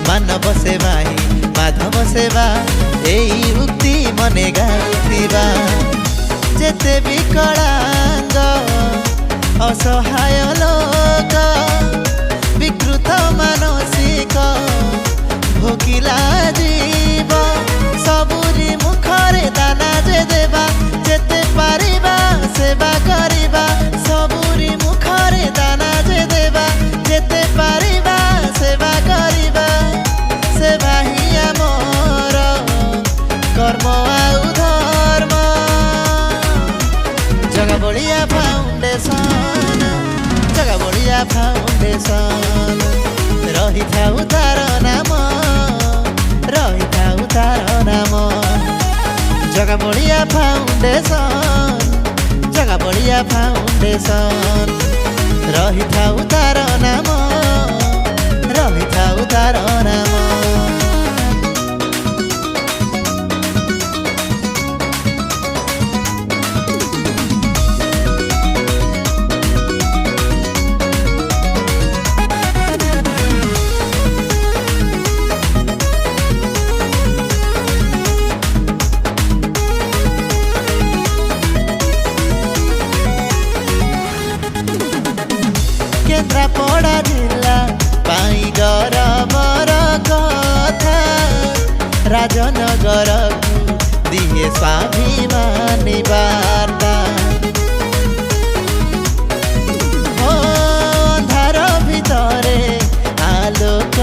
मानव सेवा ही माधव सेवा एई उक्ति मने गाउथिबा जेते विकलांग असहाय लोक विकृत मानसिक भोकिला जीव सबुरी मुखरे दाना जे देवा जेते पारिबा सेवा करिबा सबुरी मुखरे दाना जे देवा जेते पारिबा सेवा करिबा सेवा ही आमर कर्म आउ धर्म जगबलिया फाउंडेशन जगबलिया फाउंडेशन रही थाउ तार नाम रही थाउ तार नाम जगबलिया फाउंडेशन जगबलिया फाउंडेशन रही थाउ तार नाम रही थाउ तार नाम केन्द्रापड़ा जिला पाई गौरवर कथा राजनगर दिए स्वाभिमानी वार्ता अंधार भितरे आलोक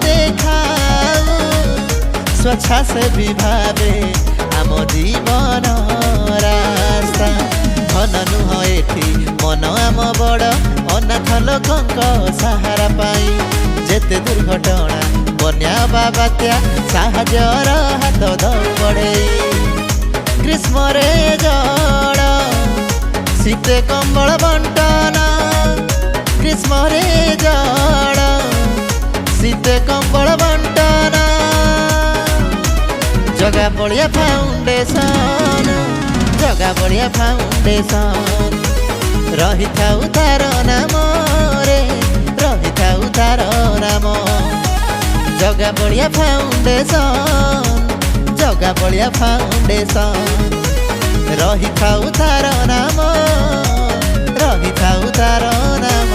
देखाऊ स्वच्छासेवी भावे आम जीवन रास्ता धन नुह एठी मन आम बड़ अनाथ लोकंक सहारा पाई जेते दुर्घटना बन्या बा बात्या साहाज्यर हाथ दौड़े ग्रीष्म रे जड़ शीते कंबल बंटन ग्रीष्म रे जड़ शीते कंबल बंटन जगबलिया फाउंडेशन जगबलिया फाउंडेशन रही थाउ तार नाम रे रही थाउ तार नाम जगबलिया फाउंडेशन जगबलिया फाउंडेशन रही थाउ तार नाम रही थाउ तार नाम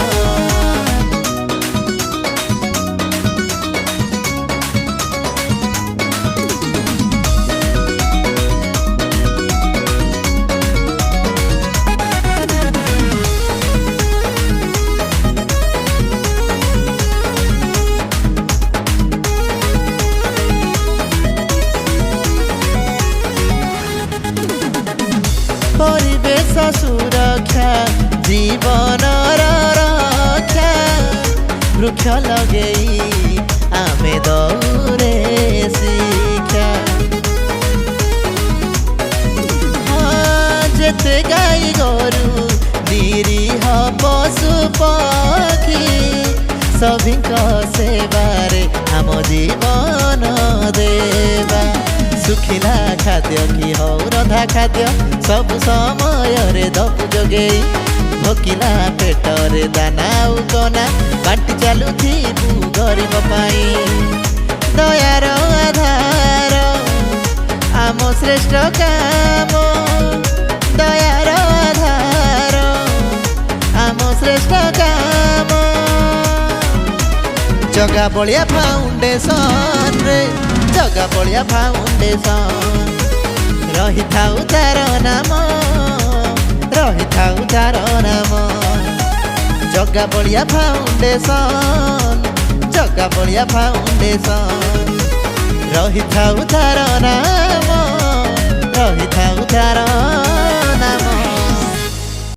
परिवेश सुरक्षा जीवन रक्षा वृक्ष लगे आमे दौरे शिक्षा जेते गाई गोरु निरीह पशु पक्षी सभी सेवारे आम जीवन देवा सुखिला खाद्य कि हौ रंधा खाद्य सब समय दबु जोगे भोकिला पेटरे दाना कना बांटी चलुथिबु गरीब पाई दयार आधार आम श्रेष्ठ काम दयार आधार आम श्रेष्ठ काम जगबलिया फाउंडेशन रे जगबलिया फाउंडेशन रही थाउ तार नाम रही थाउ तार नाम जगबलिया फाउंडेशन जगबलिया फाउंडेशन रही थाउ तार नाम रही थाउ तार